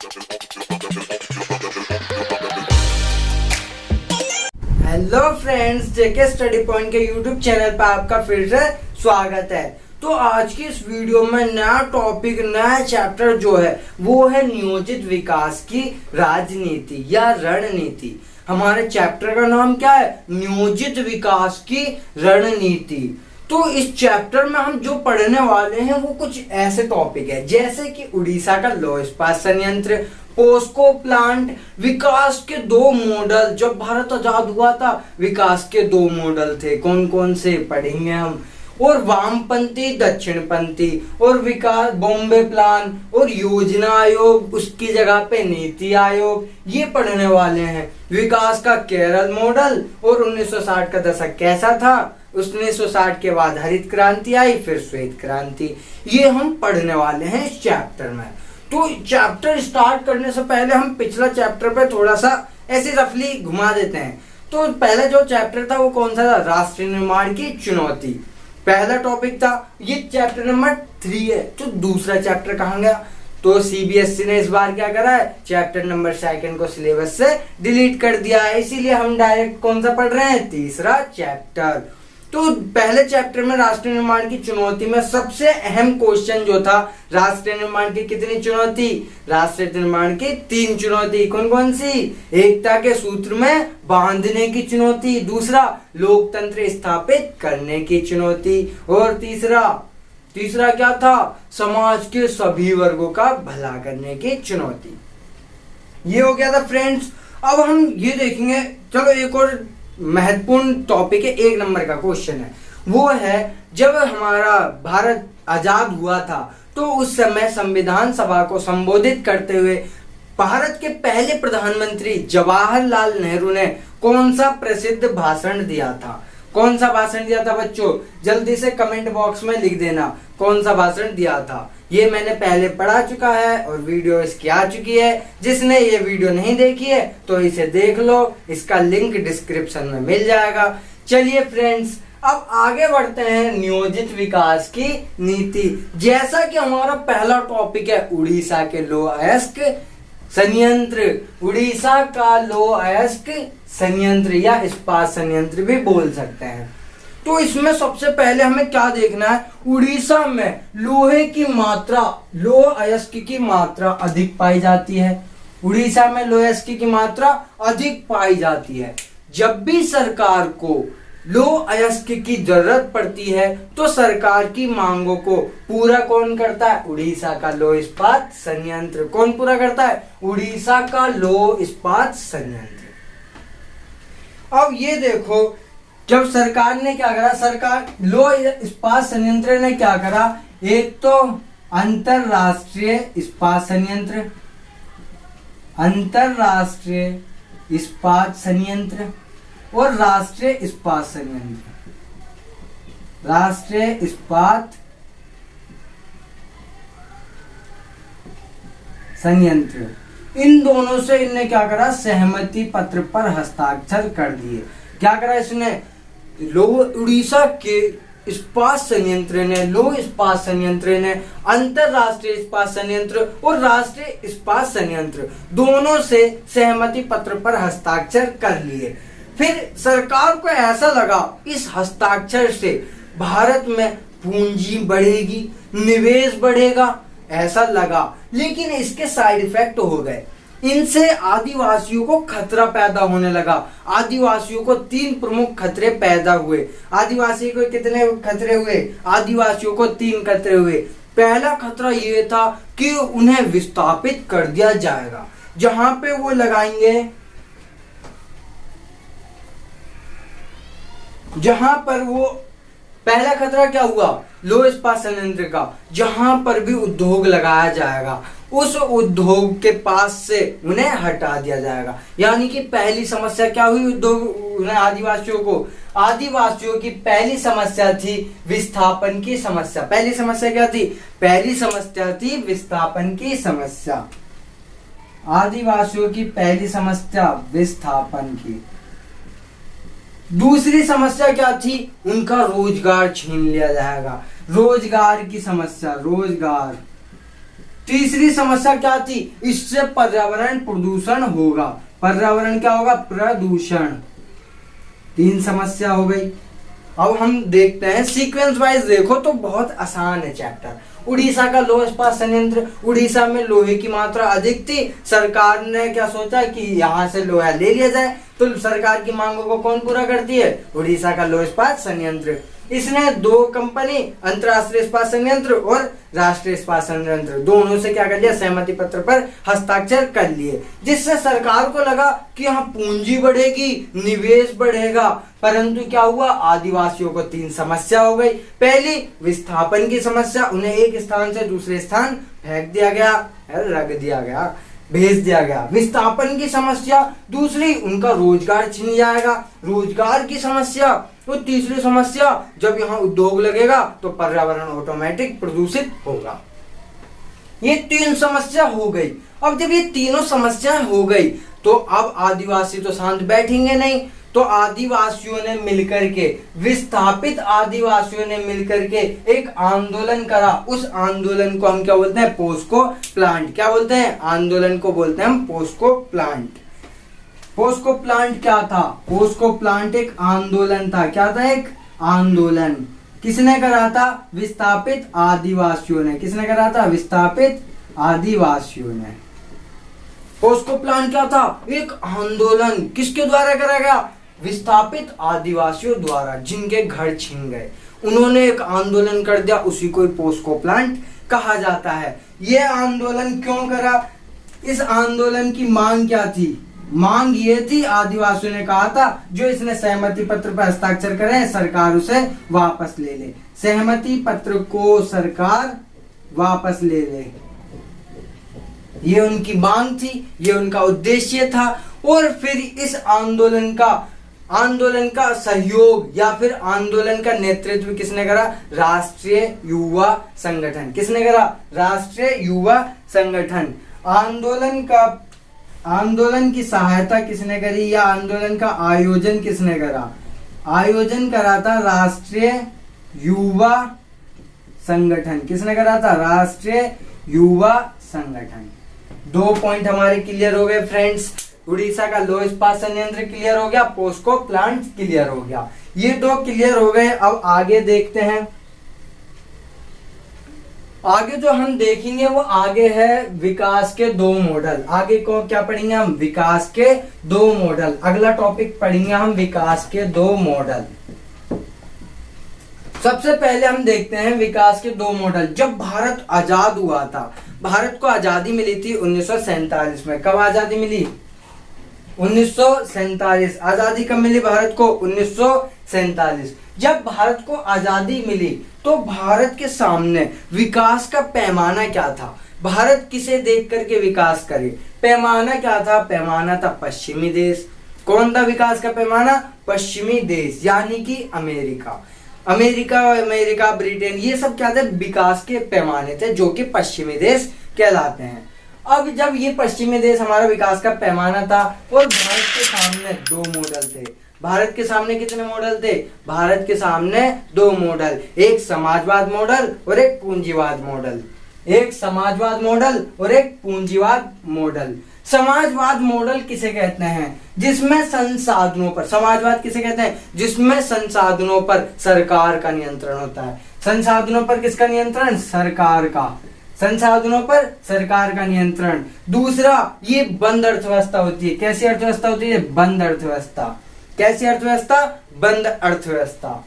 Hello friends, जेके study point के YouTube channel पर आपका फिर से स्वागत है। तो आज की इस वीडियो में नया टॉपिक, नया चैप्टर जो है वो है नियोजित विकास की राजनीति या रणनीति। हमारे चैप्टर का नाम क्या है? नियोजित विकास की रणनीति। तो इस चैप्टर में हम जो पढ़ने वाले हैं वो कुछ ऐसे टॉपिक है जैसे कि उड़ीसा का लौह इस्पात संयंत्र, पोस्को प्लांट, विकास के दो मॉडल। जब भारत आजाद हुआ था विकास के दो मॉडल थे, कौन कौन से पढ़ेंगे हम। और वामपंथी, दक्षिणपंथी, और विकास बॉम्बे प्लान और योजना आयोग, उसकी जगह पे नीति आयोग, ये पढ़ने वाले हैं। विकास का केरल मॉडल और 1960 का दशक कैसा था, 1960 के बाद हरित क्रांति आई, फिर श्वेत क्रांति, ये हम पढ़ने वाले हैं इस चैप्टर में। तो चैप्टर स्टार्ट करने से पहले हम पिछला चैप्टर पे थोड़ा सा ऐसे रफली घुमा देते हैं। तो पहले जो चैप्टर था वो कौन सा था? राष्ट्र निर्माण की चुनौती, पहला टॉपिक था। ये चैप्टर नंबर 3 है। तो दूसरा चैप्टर कहाँ गया? तो सीबीएसई ने इस बार क्या करा है? चैप्टर नंबर 2 को सिलेबस से डिलीट कर दिया है, इसीलिए हम डायरेक्ट कौन सा पढ़ रहे हैं? तीसरा चैप्टर। तो पहले चैप्टर में राष्ट्र निर्माण की चुनौती में सबसे अहम क्वेश्चन जो था, राष्ट्र निर्माण की कितनी चुनौती? राष्ट्र निर्माण की 3 चुनौती। कौन कौन सी? एकता के सूत्र में बांधने की चुनौती, दूसरा लोकतंत्र स्थापित करने की चुनौती, और तीसरा क्या था? समाज के सभी वर्गों का भला करने की चुनौती। ये हो गया था फ्रेंड्स। अब हम ये देखेंगे, चलो एक और महत्वपूर्ण टॉपिक है, 1 नंबर का क्वेश्चन है। वो है जब हमारा भारत आजाद हुआ था तो उस समय संविधान सभा को संबोधित करते हुए भारत के पहले प्रधानमंत्री जवाहरलाल नेहरू ने कौन सा प्रसिद्ध भाषण दिया था? कौन सा भाषण दिया था बच्चों? जल्दी से कमेंट बॉक्स में लिख देना कौन सा भाषण दिया था। ये मैंने पहले पढ़ा चुका है और वीडियो इसकी आ चुकी है। जिसने ये वीडियो नहीं देखी है तो इसे देख लो, इसका लिंक डिस्क्रिप्शन में मिल जाएगा। चलिए फ्रेंड्स, अब आगे बढ़ते हैं नियोजित विकास की नीति। जैसा कि हमारा पहला टॉपिक है उड़ीसा के लौह अयस्क संयंत्र, उड़ीसा का लौह अयस्क संयंत्र या इस्पात संयंत्र भी बोल सकते हैं। तो इसमें सबसे पहले हमें क्या देखना है? उड़ीसा में लोहे की मात्रा, लौह अयस्क की मात्रा अधिक पाई जाती है। उड़ीसा में लौह अयस्क की मात्रा अधिक पाई जाती है। जब भी सरकार को लौह अयस्क की जरूरत पड़ती है तो सरकार की मांगों को पूरा कौन करता है? उड़ीसा का लौह इस्पात संयंत्र। कौन पूरा करता है? उड़ीसा का लौह इस्पात संयंत्र। अब ये देखो, जब सरकार ने क्या करा, सरकार लौह इस्पात संयंत्र ने क्या करा? एक तो अंतरराष्ट्रीय इस्पात संयंत्र, अंतरराष्ट्रीय इस्पात संयंत्र और राष्ट्रीय इस्पात संयंत्र, राष्ट्रीय इस्पात संयंत्र। इन दोनों से इनने क्या करा? सहमति पत्र पर हस्ताक्षर कर दिए। क्या करा इसने? उड़ीसा के इस्पात संयंत्र ने, लौह इस्पात संयंत्र ने अंतरराष्ट्रीय इस्पात संयंत्र और राष्ट्रीय इस्पात संयंत्र दोनों से सहमति पत्र पर हस्ताक्षर कर लिए। फिर सरकार को ऐसा लगा इस हस्ताक्षर से भारत में पूंजी बढ़ेगी, निवेश बढ़ेगा, ऐसा लगा। लेकिन इसके साइड इफेक्ट हो गए। इनसे आदिवासियों को खतरा पैदा होने लगा। आदिवासियों को 3 प्रमुख खतरे पैदा हुए। आदिवासी को कितने खतरे हुए? आदिवासियों को 3 खतरे हुए। पहला खतरा ये था कि उन्हें विस्थापित कर दिया जाएगा। जहां पे वो लगाएंगे, जहां पर वो, पहला खतरा क्या हुआ? लौह इस्पात संयंत्र का, जहां पर भी उद्योग लगाया जाएगा उस उद्योग के पास से उन्हें हटा दिया जाएगा। यानी कि पहली समस्या क्या हुई उद्योग आदिवासियों को? आदिवासियों की पहली समस्या थी विस्थापन की समस्या। पहली समस्या क्या थी? पहली समस्या थी विस्थापन की समस्या। आदिवासियों की पहली समस्या विस्थापन की। दूसरी समस्या क्या थी? उनका रोजगार छीन लिया जाएगा। रोजगार की समस्या, रोजगार तीसरी समस्या क्या थी, इससे पर्यावरण प्रदूषण होगा। पर्यावरण क्या होगा, प्रदूषण। 3 समस्या हो गई। अब हम देखते हैं सीक्वेंस वाइज, देखो तो बहुत आसान है चैप्टर। उड़ीसा का लौह इस्पात संयंत्र, उड़ीसा में लोहे की मात्रा अधिक थी, सरकार ने क्या सोचा कि यहाँ से लोहा ले लिया जाए, तो सरकार की मांगों को कौन पूरा करती है, उड़ीसा का लौह इस्पात संयंत्र। इसने 2 कंपनी, अंतरराष्ट्रीय इस्पात संयंत्र और राष्ट्रीय इस्पात संयंत्र, दोनों से क्या कर लिया, सहमति पत्र पर हस्ताक्षर कर लिए, जिससे सरकार को लगा कि यहाँ पूंजी बढ़ेगी, निवेश बढ़ेगा। परंतु क्या हुआ, आदिवासियों को 3 समस्या हो गई। पहली, विस्थापन की समस्या, उन्हें एक स्थान से दूसरे स्थान फेंक दिया गया, रख दिया गया, भेज दिया गया, विस्थापन की समस्या। दूसरी, उनका रोजगार छिन जाएगा, रोजगार की समस्या। तो तीसरी समस्या, जब यहाँ उद्योग लगेगा तो पर्यावरण ऑटोमेटिक प्रदूषित होगा। ये 3 समस्या हो गई। अब जब ये तीनों समस्याएं हो गई तो अब आदिवासी तो शांत बैठेंगे नहीं, तो आदिवासियों ने मिलकर के, विस्थापित आदिवासियों ने मिलकर के एक आंदोलन करा। उस आंदोलन को हम क्या बोलते हैं, पोस्को प्लांट। क्या बोलते हैं, आंदोलन को बोलते हैं हम पोस्को प्लांट। पोस्को प्लांट क्या था, पोस्को प्लांट एक आंदोलन था। क्या था, एक आंदोलन। किसने करा था, विस्थापित आदिवासियों ने। किसने करा था, विस्थापित आदिवासियों ने। पोस्को प्लांट क्या था, एक आंदोलन। किसके द्वारा करा गया, विस्थापित आदिवासियों द्वारा, जिनके घर छीन गए, उन्होंने एक आंदोलन कर दिया, उसी को पोस्को प्लांट कहा जाता है। यह आंदोलन क्यों करा, इस आंदोलन की मांग क्या थी, मांग ये थी, आदिवासियों ने कहा था जो इसने सहमति पत्र पर हस्ताक्षर करे सरकार उसे वापस ले ले, सहमति पत्र को सरकार वापस ले ले, ये उनकी मांग थी, ये उनका उद्देश्य था। और फिर इस आंदोलन का सहयोग या फिर आंदोलन का नेतृत्व किसने करा, राष्ट्रीय युवा संगठन। किसने करा, राष्ट्रीय युवा संगठन। आंदोलन की सहायता किसने करी, या आंदोलन का आयोजन किसने करा, आयोजन करा था राष्ट्रीय युवा संगठन। किसने करा था, राष्ट्रीय युवा संगठन। 2 पॉइंट हमारे क्लियर हो गए फ्रेंड्स। उड़ीसा का लौह इस्पात संयंत्र क्लियर हो गया, पोस्को प्लांट क्लियर हो गया, ये 2 क्लियर हो गए। अब आगे देखते हैं, आगे जो हम देखेंगे वो आगे है विकास के 2 मॉडल। आगे को क्या पढ़ेंगे हम, विकास के 2 मॉडल। अगला टॉपिक पढ़ेंगे हम विकास के 2 मॉडल। सबसे पहले हम देखते हैं विकास के 2 मॉडल। जब भारत आजाद हुआ था, भारत को आजादी मिली थी 1947 में। कब आजादी मिली, 1947। आजादी कब मिली भारत को, 1947। जब भारत को आजादी मिली तो भारत के सामने विकास का पैमाना क्या था, भारत किसे देख करके विकास करे, पैमाना क्या था, पैमाना था पश्चिमी देश। कौन था विकास का पैमाना, पश्चिमी देश, यानी कि अमेरिका, ब्रिटेन, ये सब क्या थे, विकास के पैमाने थे, जो कि पश्चिमी देश कहलाते हैं। अब जब ये पश्चिमी देश हमारा विकास का पैमाना था और भारत के सामने 2 मॉडल थे। भारत के सामने कितने मॉडल थे, भारत के सामने 2 मॉडल, एक समाजवाद मॉडल और एक पूंजीवाद मॉडल। एक समाजवाद मॉडल और एक पूंजीवाद मॉडल। समाजवाद मॉडल किसे कहते हैं, जिसमें संसाधनों पर, समाजवाद किसे कहते हैं, जिसमें संसाधनों पर सरकार का नियंत्रण होता है। संसाधनों पर किसका नियंत्रण, सरकार का, संसाधनों पर सरकार का नियंत्रण। दूसरा, ये बंद अर्थव्यवस्था होती है। कैसी अर्थव्यवस्था होती है, बंद अर्थव्यवस्था। कैसी अर्थव्यवस्था, बंद अर्थव्यवस्था।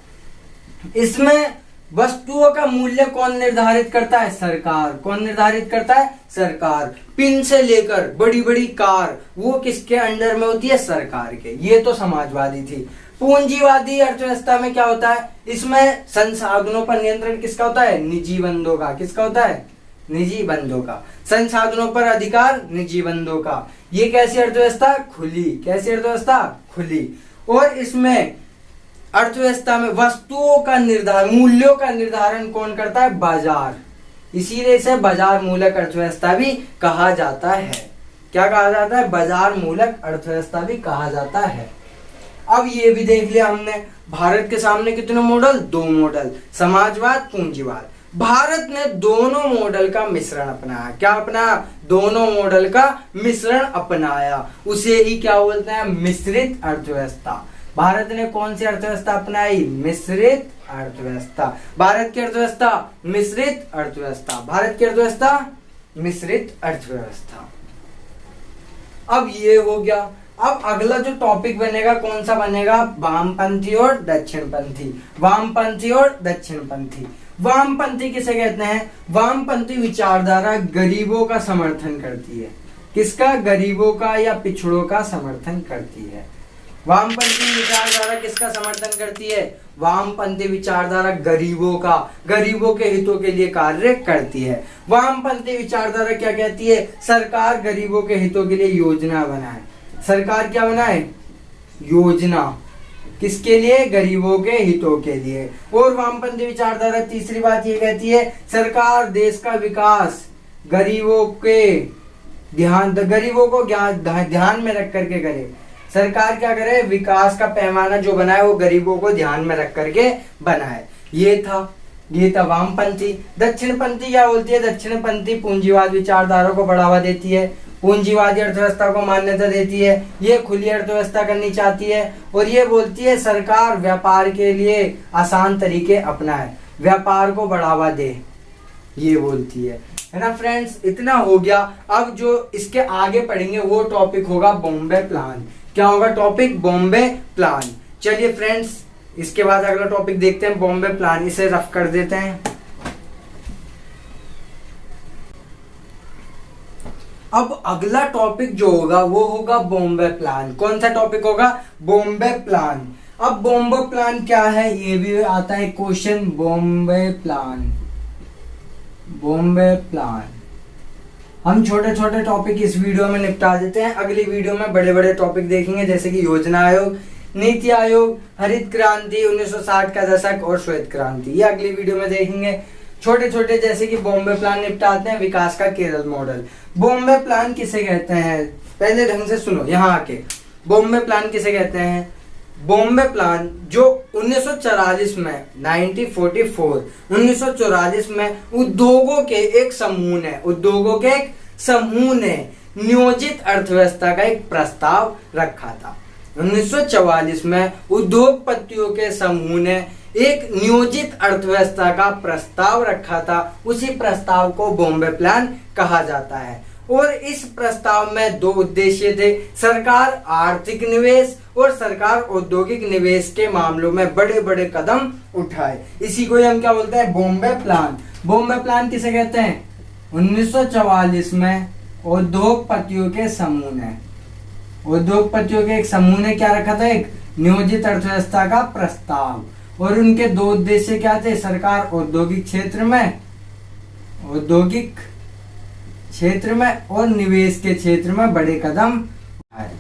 इसमें वस्तुओं का मूल्य कौन निर्धारित करता है, सरकार। कौन निर्धारित करता है, सरकार। पिन से लेकर बड़ी बड़ी कार, वो किसके अंडर में होती है, सरकार के। ये तो समाजवादी थी। पूंजीवादी अर्थव्यवस्था में क्या होता है, इसमें संसाधनों पर नियंत्रण किसका होता है, निजी बंदों का। किसका होता है, निजी बंदों का। संसाधनों पर अधिकार निजी बंदों का। ये कैसी अर्थव्यवस्था, खुली। कैसी अर्थव्यवस्था, खुली। और इसमें अर्थव्यवस्था में वस्तुओं का निर्धारण, मूल्यों का निर्धारण कौन करता है, बाजार। इसीलिए इसे बाजार मूलक अर्थव्यवस्था भी कहा जाता है। क्या कहा जाता है, बाजार मूलक अर्थव्यवस्था भी कहा जाता है। अब ये भी देख लिया हमने, भारत के सामने कितने मॉडल, 2 मॉडल, समाजवाद, पूंजीवाद। भारत ने दोनों मॉडल का मिश्रण अपनाया। क्या अपनाया? दोनों मॉडल का मिश्रण अपनाया। उसे ही क्या बोलते हैं? मिश्रित अर्थव्यवस्था। भारत ने कौन सी अर्थव्यवस्था अपनाई? मिश्रित अर्थव्यवस्था। भारत की अर्थव्यवस्था मिश्रित अर्थव्यवस्था। भारत की अर्थव्यवस्था मिश्रित अर्थव्यवस्था। अब ये हो गया। अब अगला जो टॉपिक बनेगा कौन सा बनेगा? वामपंथी और दक्षिणपंथी। वामपंथी और दक्षिणपंथी। वामपंथी किसे कहते हैं? वामपंथी विचारधारा गरीबों का समर्थन करती है। किसका? गरीबों का या पिछड़ों का समर्थन करती है। वामपंथी विचारधारा किसका समर्थन करती है? वामपंथी विचारधारा गरीबों का, गरीबों के हितों के लिए कार्य करती है। वामपंथी विचारधारा क्या कहती है? सरकार गरीबों के हितों के लिए योजना बनाए। सरकार क्या बनाए? योजना। किसके लिए? गरीबों के हितों के लिए। और वामपंथी विचारधारा तीसरी बात ये कहती है, सरकार देश का विकास गरीबों को ध्यान में रख करके करे। सरकार क्या करे? विकास का पैमाना जो बनाए वो गरीबों को ध्यान में रख करके बनाए। ये था वामपंथी। दक्षिणपंथी क्या बोलती है? दक्षिणपंथी पूंजीवाद विचारधारा को बढ़ावा देती है, पूंजीवादी अर्थव्यवस्था को मान्यता देती है, ये खुली अर्थव्यवस्था करनी चाहती है और ये बोलती है सरकार व्यापार के लिए आसान तरीके अपनाए, व्यापार को बढ़ावा दे, ये बोलती है ना फ्रेंड्स। इतना हो गया। अब जो इसके आगे पढ़ेंगे वो टॉपिक होगा बॉम्बे प्लान। क्या होगा टॉपिक? बॉम्बे प्लान। चलिए फ्रेंड्स, इसके बाद अगला टॉपिक देखते हैं बॉम्बे प्लान। इसे रफ कर देते हैं। अब अगला टॉपिक जो होगा वो होगा बॉम्बे प्लान। कौन सा टॉपिक होगा? बॉम्बे प्लान। अब बॉम्बे प्लान क्या है ये भी आता है question. Bombay plan, Bombay plan. हम छोटे छोटे टॉपिक इस वीडियो में निपटा देते हैं। अगली वीडियो में बड़े बड़े टॉपिक देखेंगे, जैसे कि योजना आयोग, नीति आयोग, हरित क्रांति, 1960 का दशक और श्वेत क्रांति। ये अगली वीडियो में देखेंगे। छोटे छोटे जैसे कि बॉम्बे प्लान निपटाते हैं, विकास का केरल मॉडल। बॉम्बे प्लान किसे कहते हैं? पहले ढंग से सुनो यहाँ आके। बॉम्बे प्लान किसे कहते हैं? बॉम्बे प्लान जो 1944 में 1944 में उद्योगों के एक समूह ने नियोजित अर्थव्यवस्था का एक प्रस्ताव रखा था। 1944 में उद्योगपतियों के समूह ने एक नियोजित अर्थव्यवस्था का प्रस्ताव रखा था। उसी प्रस्ताव को बॉम्बे प्लान कहा जाता है। और इस प्रस्ताव में दो उद्देश्य थे। सरकार आर्थिक निवेश और सरकार औद्योगिक निवेश के मामलों में बड़े बड़े कदम उठाए। इसी को हम क्या बोलते हैं? बॉम्बे प्लान। बॉम्बे प्लान किसे कहते हैं? 1944 में उद्योगपतियों के एक समूह ने क्या रखा था? एक नियोजित अर्थव्यवस्था का प्रस्ताव। और उनके दो उद्देश्य क्या थे? सरकार औद्योगिक क्षेत्र में और निवेश के क्षेत्र में बड़े कदम उठाए।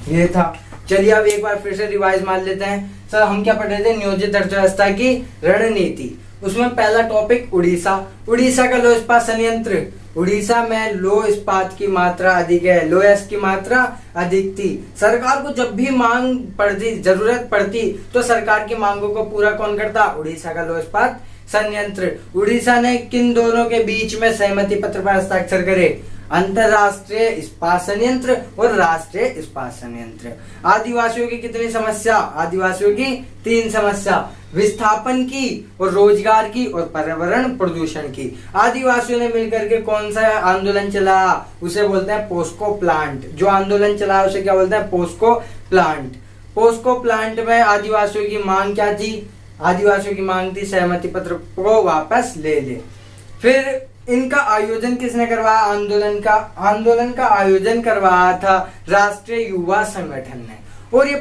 ये था। चलिए अब एक बार फिर से रिवाइज मार लेते हैं। सर हम क्या पढ़ रहे थे? नियोजित अर्थव्यवस्था की रणनीति। उसमें पहला टॉपिक उड़ीसा का लौह इस्पात संयंत्र। उड़ीसा में लौह इस्पात की मात्रा अधिक है, लोयस की मात्रा अधिक थी। सरकार को जब भी मांग पड़ती, जरूरत पड़ती, तो सरकार की मांगों को पूरा कौन करता? उड़ीसा का लौह इस्पात संयंत्र। उड़ीसा ने किन दोनों के बीच में सहमति पत्र पर हस्ताक्षर करे? अंतरराष्ट्रीय इस्पात संयंत्र और राष्ट्रीय इस्पात संयंत्र। आदिवासियों की कितनी समस्या? आदिवासियों की 3 समस्या, विस्थापन की और रोजगार की और पर्यावरण प्रदूषण की। आदिवासियों ने मिलकर के कौन सा आंदोलन चलाया? उसे बोलते हैं पोस्को प्लांट। जो आंदोलन चलाया उसे क्या बोलते हैं? POCSO plant. पोस्को प्लांट में आदिवासियों की मांग क्या थी? आदिवासियों की मांग थी सहमति पत्र को वापस ले ले। फिर इनका आयोजन किसने करवाया? आंदोलन का आयोजन करवाया था राष्ट्रीय युवा संगठन ने। और ये